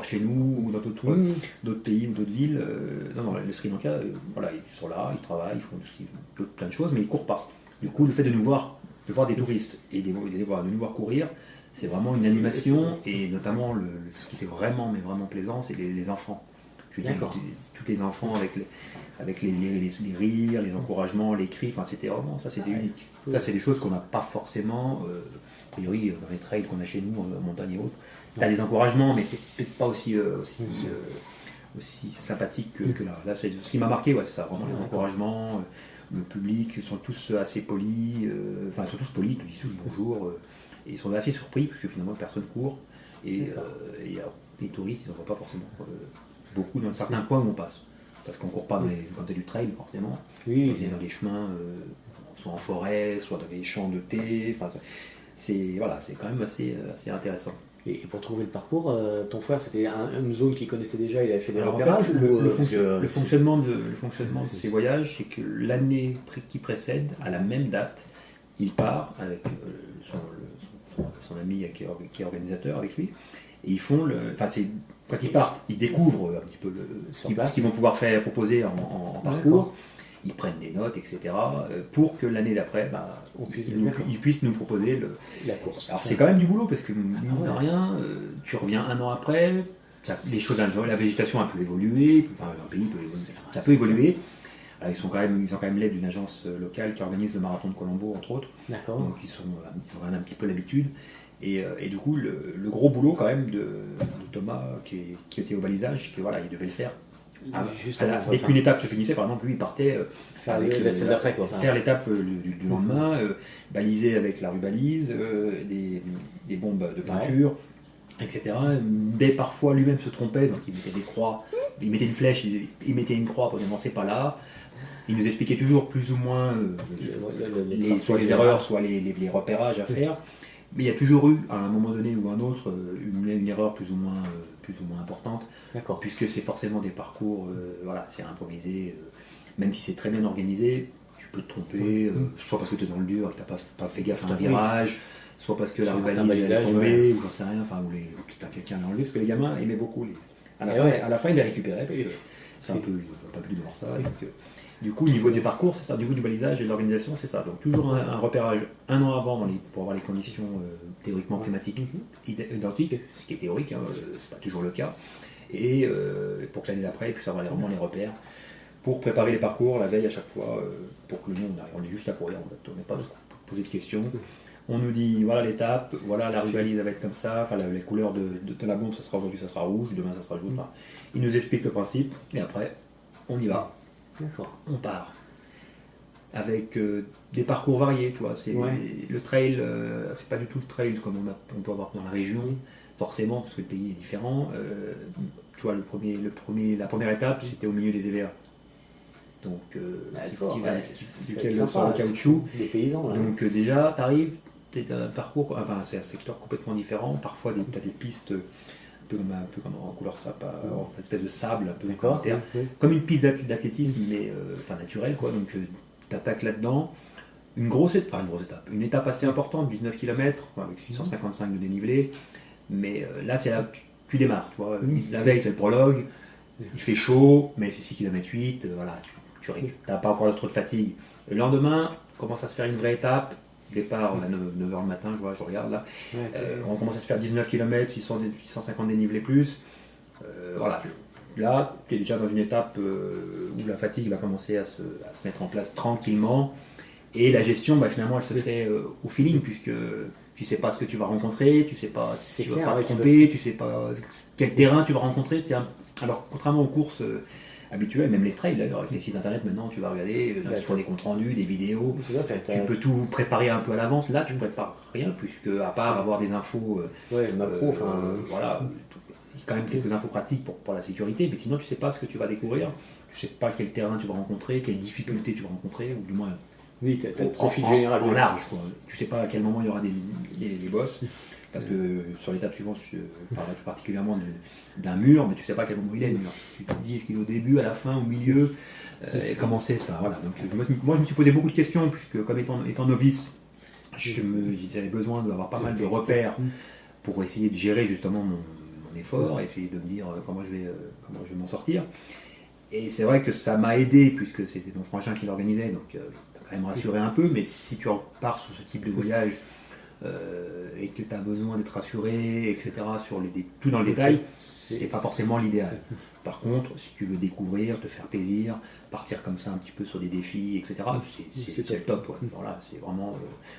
chez nous ou dans d'autres pays ou d'autres villes. Non, le Sri Lanka, voilà, ils sont là, ils travaillent, ils font plein de choses, mais ils courent pas. Du coup, le fait de voir des touristes et de nous voir courir, c'est vraiment une animation, et notamment ce qui était vraiment, mais vraiment plaisant, c'est les enfants. Je veux dire, tous les enfants avec les rires, les encouragements, les cris, enfin c'était vraiment, ça c'était unique. Ça c'est des choses qu'on n'a pas forcément, a priori dans les trails qu'on a chez nous, en montagne et autres. Tu as des encouragements, mais c'est peut-être pas aussi sympathique que là. Là, ce qui m'a marqué, c'est ça, vraiment les encouragements, le public sont tous assez polis, enfin ils sont tous polis, ils disent bonjour, et ils sont assez surpris parce que finalement personne court, et les touristes ils n'en voient pas forcément beaucoup dans certains coins où on passe. Parce qu'on ne court pas quand c'est du trail forcément, on est dans des chemins, soit en forêt, soit dans des champs de thé, enfin, c'est quand même assez intéressant. Et pour trouver le parcours, ton frère c'était une zone qu'il connaissait déjà, il avait fait des Alors, repérages en fait, le fonctionnement de ces voyages, c'est que l'année qui précède, à la même date, il part avec son ami qui est organisateur avec lui, et ils font quand ils partent, ils découvrent un petit peu ce qu'ils vont pouvoir proposer en parcours. Ils prennent des notes, etc. pour que l'année d'après, ils puissent nous proposer la course. Alors c'est quand même du boulot, parce que mine de rien, tu reviens un an après, les choses, la végétation a pu évoluer, enfin un pays ça peut évoluer. Alors, ils ont quand même l'aide d'une agence locale qui organise le marathon de Colombo, entre autres. D'accord. Donc ils ont un petit peu l'habitude. Et du coup, le gros boulot quand même de Thomas, qui était au balisage, il devait le faire. Dès qu'une étape se finissait, par exemple, lui il partait faire l'étape du lendemain, baliser avec la rubalise, des bombes de peinture, etc. Mais parfois lui-même se trompait, donc il mettait des croix, il mettait une flèche, il mettait une croix pour dire non, c'est pas là. Il nous expliquait toujours plus ou moins soit les erreurs, soit les repérages à faire. Mais il y a toujours eu, à un moment donné ou un autre, une erreur plus ou moins importante, puisque c'est forcément des parcours, c'est improvisé, même si c'est très bien organisé, tu peux te tromper, soit parce que tu es dans le dur et que tu n'as pas fait gaffe à un virage, soit parce que la rubalise est tombée, ou j'en sais rien, ou que quelqu'un l'a enlevé, parce que les gamins aimaient beaucoup. À la fin, ils les récupéraient, parce que c'est un peu, ils n'ont pas pu de voir ça. Du coup, au niveau des parcours, c'est ça, du coup du balisage et de l'organisation, c'est ça. Donc toujours un repérage un an avant pour avoir les conditions théoriquement climatiques identiques, ce qui est théorique, c'est pas toujours le cas. Et pour que l'année d'après, ils puissent avoir vraiment les repères pour préparer les parcours la veille à chaque fois, pour que nous, on est juste à courir, en fait. On n'est pas à poser de questions. On nous dit, voilà l'étape, voilà la rubalise va être comme ça, enfin les couleurs de la bombe, ça sera aujourd'hui, ça sera rouge, demain ça sera jaune. Enfin, ils nous expliquent le principe, et après, on y va. On part avec des parcours variés, tu vois. Le trail, c'est pas du tout le trail comme on peut avoir dans la région, forcément, parce que le pays est différent. Tu vois, la première étape, c'était au milieu des EVA. Donc, duquel le sol en caoutchouc. Des paysans, là. Donc, déjà, tu arrives, tu es un parcours, c'est un secteur complètement différent. Parfois, tu as des pistes. Un peu comme en couleur en espèce de sable, un peu comme terre, comme une piste d'athlétisme, mais naturelle, quoi. Donc tu attaques là-dedans. Une étape assez importante, 19 km, avec 655 de dénivelé. Mais là, c'est là que tu démarres. Tu vois. La veille, c'est le prologue, il fait chaud, mais c'est 6 km 8, tu n'as pas encore trop de fatigue. Le lendemain, commence à se faire une vraie étape. Départ à 9h le matin, je regarde là. On commence à se faire 19 km, 650 dénivelés plus. Là, tu es déjà dans une étape où la fatigue va commencer à se mettre en place tranquillement. Et la gestion, finalement, elle se fait au feeling, puisque tu ne sais pas ce que tu vas rencontrer, tu ne sais pas si tu vas pas te tromper, tu ne sais pas quel terrain tu vas rencontrer. Alors, contrairement aux courses habituel, même les trails d'ailleurs, avec les sites internet maintenant, tu vas regarder, ils font des comptes rendus, des vidéos, tu peux tout préparer un peu à l'avance. Là, tu ne prépares rien, puisque à part avoir des infos, macro, voilà, il y a quand même quelques infos pratiques pour la sécurité, mais sinon tu ne sais pas ce que tu vas découvrir, tu ne sais pas quel terrain tu vas rencontrer, quelles difficultés tu vas rencontrer, ou du moins tu as le profil général en large, quoi. Tu ne sais pas à quel moment il y aura des bosses. Parce que sur l'étape suivante, je parle particulièrement d'un mur, mais tu ne sais pas à quel moment il est le mur. Tu te dis, est-ce qu'il est au début, à la fin, au milieu, comment c'est ça, voilà. Donc, moi, je me suis posé beaucoup de questions, puisque comme étant novice, j'avais besoin d'avoir pas mal de repères pour essayer de gérer justement mon mon effort, essayer de me dire comment je vais m'en sortir. Et c'est vrai que ça m'a aidé, puisque c'était ton frangin qui l'organisait, donc ça m'a quand même rassuré un peu, mais si tu pars sur ce type de voyage et que tu as besoin d'être rassuré, etc., sur tout dans le détail, c'est pas forcément l'idéal. Par contre, si tu veux découvrir, te faire plaisir, partir comme ça un petit peu sur des défis, etc., c'est le top. Ouais. Voilà, c'est vraiment,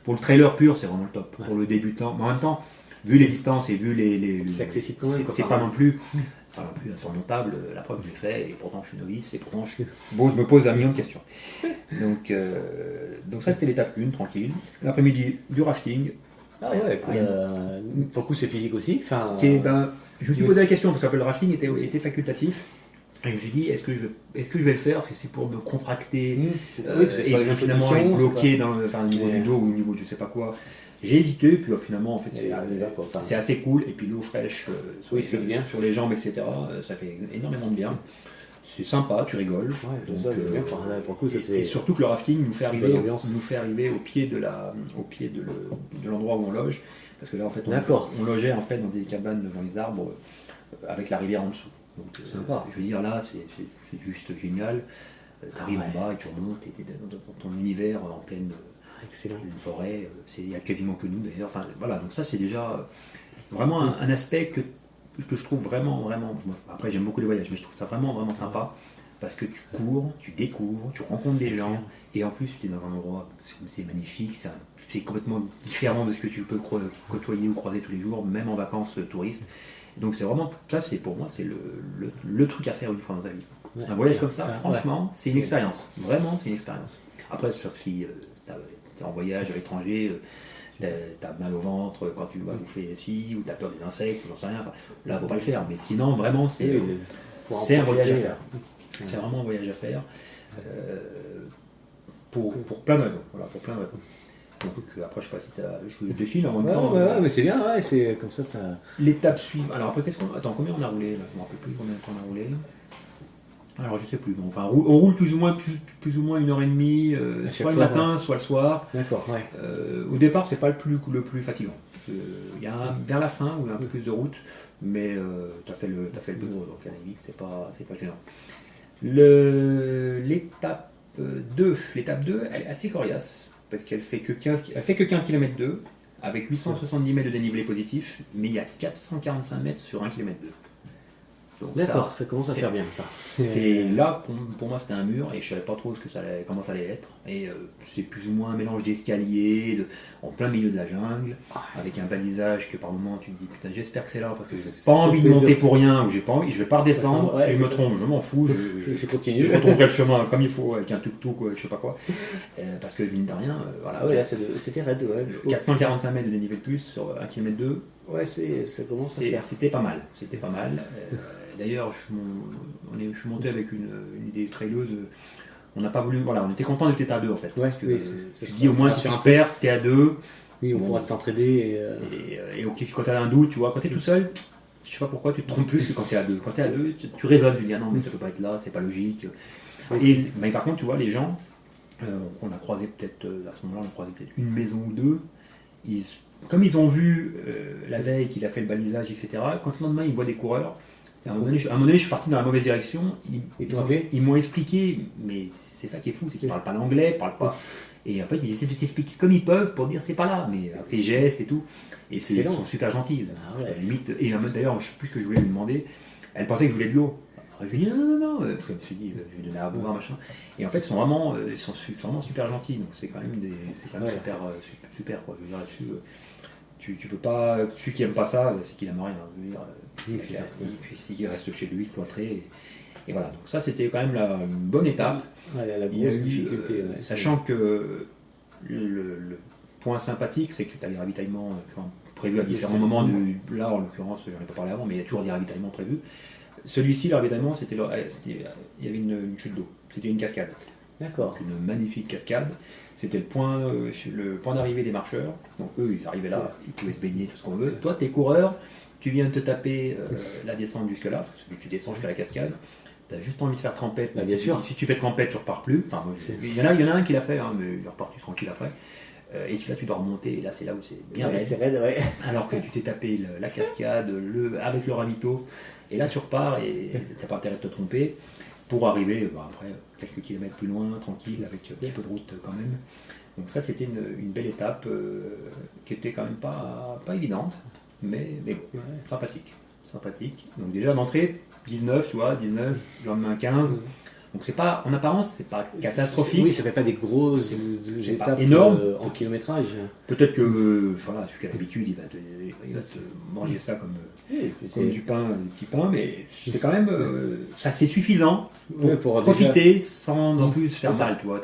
pour le trailer pur, c'est vraiment le top. Ouais. Pour le débutant, mais en même temps, vu les distances et vu c'est accessible quand même. C'est pas non plus insurmontable. La preuve, je l'ai fait, et pourtant je suis novice, et pourtant je me pose un million de questions. Donc ça, c'était l'étape 1, tranquille. L'après-midi, du rafting. Ah ouais, pour le coup, c'est physique aussi. Je me suis posé la question, parce que le rafting était facultatif. Et je me suis dit, est-ce que je vais le faire? Parce que c'est pour me contracter et finalement être bloqué dans au niveau du dos ou au niveau de je sais pas quoi. J'ai hésité, puis finalement, en fait, c'est assez cool. Et puis l'eau fraîche sur les jambes, etc., ça fait énormément de bien. C'est sympa, tu rigoles. Ouais, donc, ça, bien. Pour le coup, ça, et surtout que le rafting nous fait arriver au pied de l'endroit où on loge. Parce que là, en fait, on logeait en fait dans des cabanes dans les arbres avec la rivière en dessous. Donc, sympa. Je veux dire, là, c'est juste génial. Tu arrives en bas et tu remontes, et tu es dans ton univers en pleine forêt. Il n'y a quasiment que nous d'ailleurs. Enfin, voilà, donc ça, c'est déjà vraiment un aspect que je trouve vraiment. Après, j'aime beaucoup les voyages, mais je trouve ça vraiment sympa. Parce que tu cours, tu découvres, tu rencontres des gens, et en plus, tu es dans un endroit, c'est magnifique, c'est complètement différent de ce que tu peux côtoyer ou croiser tous les jours, même en vacances touristes. Donc c'est vraiment, ça c'est pour moi, c'est le truc à faire une fois dans ta vie. Ouais, un voyage comme ça, franchement, c'est une expérience. Vraiment, c'est une expérience. Après, sauf si tu es en voyage à l'étranger, t'as mal au ventre quand tu vas bouffer ici, ou t'as peur des insectes, ou j'en sais rien. Enfin, là, faut pas le faire. Mais sinon, vraiment, c'est un voyage à faire. C'est vraiment un voyage à faire. Pour plein de raisons. Voilà, pour plein de raisons. Donc après, je sais pas si je défile en même temps. Ouais, mais c'est bien, c'est comme ça. L'étape suivante. Alors après, attends, combien on a roulé là? Je me rappelle plus combien de temps on a roulé. Alors je sais plus. Enfin, on roule plus ou moins 1h30, soit le matin, soit le soir. D'accord. Ouais. Au départ, c'est pas le plus fatigant. Il y a vers la fin où il y a un peu plus de route, mais tu as fait le peu de route, donc à la limite, c'est pas gênant. L'étape 2, elle est assez coriace. Parce qu'elle fait que 15 km 2 avec 870 mètres de dénivelé positif, mais il y a 445 mètres sur 1 km 2. Donc d'accord, ça commence à faire bien ça. C'est là pour moi c'était un mur et je savais pas trop comment ça allait être. Et c'est plus ou moins un mélange d'escalier en plein milieu de la jungle, avec un balisage que par moment tu te dis putain j'espère que c'est là parce que j'ai pas envie de monter pour rien ou j'ai pas envie, je vais pas redescendre. Si je me trompe, je m'en fous, je continue. Je retrouverai le chemin comme il faut avec un tuk-tuk ou je sais pas quoi. Parce que mine de rien, voilà. Là c'était raide, 445 mètres de dénivelé de plus sur 1 km 2. Ouais, ça commence à faire. C'était pas mal. D'ailleurs, je suis monté avec une idée traileuse. On n'a pas voulu. Voilà, on était content d'être à deux en fait. Ouais, parce que je dis au moins si tu perds, t'es à deux. Oui, on pourra s'entraider. Et quand t'as un doute, tu vois, quand t'es tout seul, je sais pas pourquoi tu te trompes plus que quand t'es à deux. Quand t'es à deux, tu raisonnes, tu dis ah non mais ça peut pas être là, c'est pas logique. Mais par contre, tu vois, les gens qu'on a croisé peut-être à ce moment-là, on a croisé peut-être une maison ou deux. Comme ils ont vu la veille qu'il a fait le balisage, etc. Quand le lendemain ils voient des coureurs. À un moment donné, je suis parti dans la mauvaise direction. Ils m'ont expliqué, mais c'est ça qui est fou, c'est qu'ils ne parlent pas l'anglais, ils parlent pas. Et en fait, ils essaient de t'expliquer comme ils peuvent pour dire c'est pas là, mais avec les gestes et tout. Et ils sont super gentils. Limite, et d'ailleurs, je ne sais plus ce que je voulais lui demander. Elle pensait que je voulais de l'eau. Alors, je lui ai dit non. Parce que je me suis dit, je vais donner à boire, machin. Et en fait, ils sont vraiment super gentils. Donc c'est quand même, super quoi. Je veux dire là-dessus. Tu peux pas. Celui qui aime pas ça, c'est qu'il aime rien. Et puis s'il reste chez lui, cloîtré. Et voilà. Donc ça, c'était quand même une bonne étape. La grosse difficulté. Sachant que le point sympathique, c'est que tu as les ravitaillements prévus à différents moments. Là, en l'occurrence, j'en ai pas parlé avant, mais il y a toujours des ravitaillements prévus. Celui-ci, le ravitaillement, il y avait une chute d'eau. C'était une cascade. D'accord. Donc une magnifique cascade. C'était le point d'arrivée des marcheurs. Donc eux, ils arrivaient là, ils pouvaient se baigner, tout ce qu'on veut. Toi, t'es coureur, tu viens de te taper la descente jusque là, parce que tu descends jusqu'à la cascade. T'as juste envie de faire trempette. Bien sûr. Si tu fais trempette, tu repars plus. Enfin, il y en a un qui l'a fait, hein, mais il est reparti tranquille après. Et là, tu dois remonter, et là, c'est là où c'est bien raide. C'est raide, ouais. Alors que tu t'es tapé la cascade, avec le ravito, et là, tu repars, et t'as pas intérêt de te tromper, pour arriver, après, quelques kilomètres plus loin, tranquille, avec un petit peu de route quand même. Donc ça, c'était une belle étape, qui était quand même pas évidente, mais bon, sympathique. Donc déjà, d'entrée, 19, tu vois, 19, le lendemain 15. Donc c'est pas, en apparence, c'est pas catastrophique. Oui, ça fait pas des grosses c'est étapes pas énorme. En kilométrage. Peut-être que voilà, celui qui a l'habitude, il va te manger ça comme du pain, du petit pain, mais c'est quand même ça, c'est suffisant pour profiter sans non plus se faire mal, tu vois.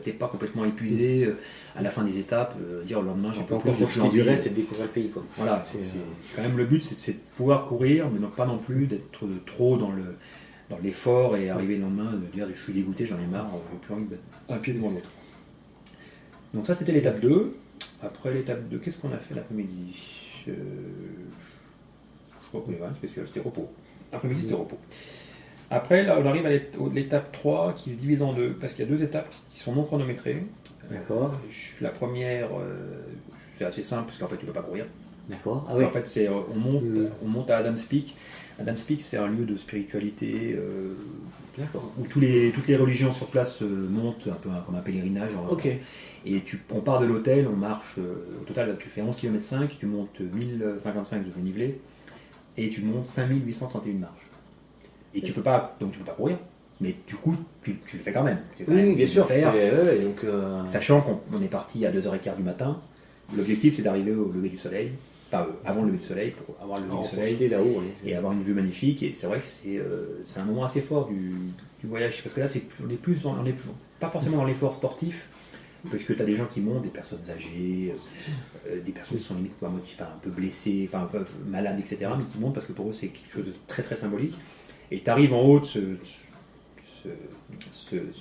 T'es pas complètement épuisé à la fin des étapes, dire le lendemain j'ai pas plus, profiter du reste et de découvrir le pays, quoi. Voilà, c'est quand même le but, c'est de pouvoir courir, mais non pas non plus d'être trop dans l'effort et arriver le lendemain de dire je suis dégoûté, j'en ai marre, j'ai plus envie de mettre un pied devant l'autre. Donc ça c'était l'étape 2. Après l'étape 2, qu'est-ce qu'on a fait l'après-midi? Je crois qu'on est spécial, c'était repos. L'après-midi c'était repos. Après là on arrive à l'étape 3 qui se divise en deux, parce qu'il y a 2 étapes qui sont non chronométrées. D'accord. La première, c'est assez simple parce qu'en fait tu ne peux pas courir. D'accord. Ah oui. En fait on monte à Adam's Peak. Adam's Peak, c'est un lieu de spiritualité où toutes les religions sur place montent un peu comme un pèlerinage. Okay. Et on part de l'hôtel, on marche, au total tu fais 11,5 km, tu montes 1055 de dénivelé et tu montes 5831 marches. Et tu peux pas courir, mais du coup tu le fais quand même. Oui, bien sûr. Sachant qu'on est parti à 2h15 du matin, l'objectif c'est d'arriver au lever du soleil. Enfin, avant le lever du soleil, pour avoir le lever du soleil là-haut, et avoir une vue magnifique. Et c'est vrai que c'est un moment assez fort du voyage, parce que là, on est pas forcément dans l'effort sportif, parce que tu as des gens qui montent, des personnes âgées, des personnes qui sont limite un peu blessées, malades, etc., mais qui montent parce que pour eux, c'est quelque chose de très très symbolique. Et tu arrives en haut de ce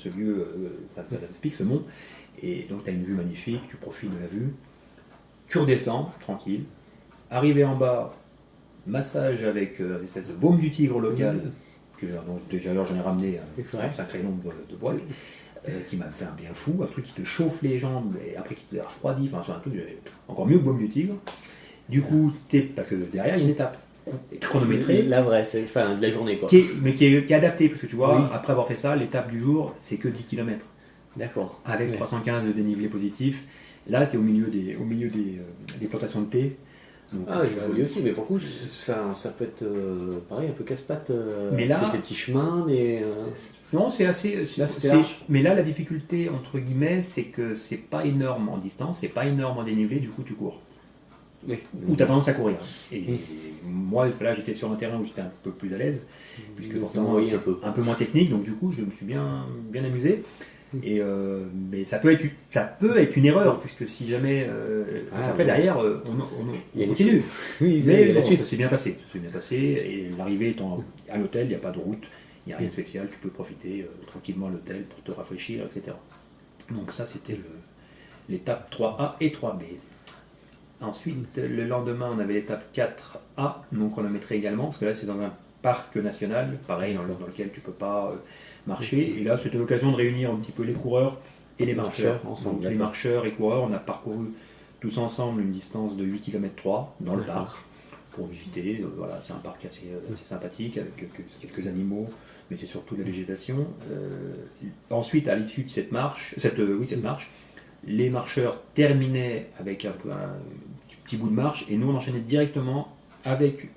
lieu, ce mont, et donc tu as une vue magnifique, tu profites de la vue, tu redescends, tranquille. Arrivé en bas, massage avec une espèce de baume du tigre local, que déjà j'en ai ramené un sacré nombre de boîtes, qui m'a fait un bien fou, un truc qui te chauffe les jambes et après qui te refroidit, c'est un truc encore mieux que baume du tigre. Du coup, parce que derrière il y a une étape chronométrée. La vraie, c'est de la journée, quoi. Qui est adaptée, parce que tu vois, après avoir fait ça, l'étape du jour, c'est que 10 km. D'accord. Avec 315 de dénivelé positif. Là, c'est au milieu des plantations de thé. Donc, je voulais aussi, mais pour le coup, ça peut être pareil, un peu casse-pattes. Mais là, ces petits chemins, non, c'est assez. Mais là, la difficulté, entre guillemets, c'est que c'est pas énorme en distance, c'est pas énorme en dénivelé, du coup, tu cours. Oui. Ou tu as tendance à courir. Et moi, là, j'étais sur un terrain où j'étais un peu plus à l'aise, puisque forcément, c'est un peu moins technique, donc du coup, je me suis bien amusé. Et mais ça peut être une erreur, puisque si jamais après derrière on continue. Oui, mais bon, ça s'est bien passé. Et l'arrivée étant à l'hôtel, il n'y a pas de route, il n'y a rien de spécial, tu peux profiter tranquillement à l'hôtel pour te rafraîchir, etc. Donc ça c'était l'étape 3A et 3B. Ensuite, le lendemain, on avait l'étape 4A, non chronométrée également, parce que là c'est dans un parc national, pareil, dans lequel tu ne peux pas marcher. Et là, c'était l'occasion de réunir un petit peu les coureurs et les marcheurs. Ensemble. Donc, les marcheurs et coureurs, on a parcouru tous ensemble une distance de 8 km 3 dans le parc pour visiter. Voilà, c'est un parc assez sympathique avec quelques animaux, mais c'est surtout la végétation. Ensuite, à l'issue de cette marche, les marcheurs terminaient avec un petit bout de marche et nous on enchaînait directement avec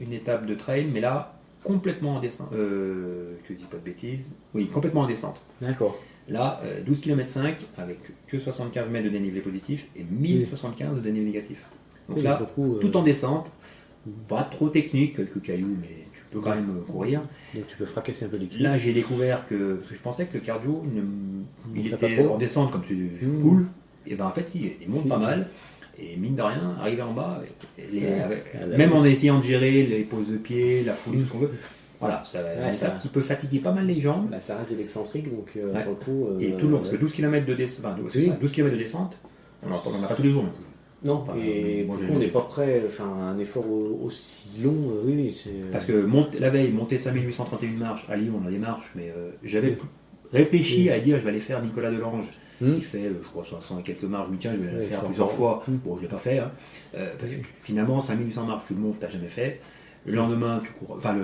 une étape de trail, mais là complètement en descente, que je dis pas de bêtises, oui, complètement en descente. D'accord. Là, 12 km 5 avec que 75 mètres de dénivelé positif et 1075 de dénivelé négatif. Donc là, tout en descente, pas trop technique, quelques cailloux, mais tu peux quand même courir. Donc tu peux fracasser un peu les cuisses. Là, j'ai découvert parce que je pensais que le cardio, il était en descente comme c'est cool, et ben en fait, il monte pas mal. Et mine de rien, arriver en bas, même en essayant de gérer les poses de pied, la foulée, tout ce qu'on veut, voilà, ça un petit peu fatigué pas mal les jambes. Là, ça reste de l'excentrique, donc pour le coup. Et tout long, parce que 12 km de descente, 12 km de descente, on n'en a pas tous les jours non plus. Non, et du coup, on n'est pas prêt à un effort aussi long. Oui, c'est. Parce que la veille, monter 5831 marches, à Lyon, on a des marches, mais j'avais réfléchi à dire je vais aller faire Nicolas Delange qui fait, je crois, 500 et quelques marches. Je me dis, tiens, je vais la faire plusieurs fois. Bon, je ne l'ai pas fait, parce que finalement, 5800 marches, tu le montes, tu n'as jamais fait. Le lendemain, tu cours, enfin,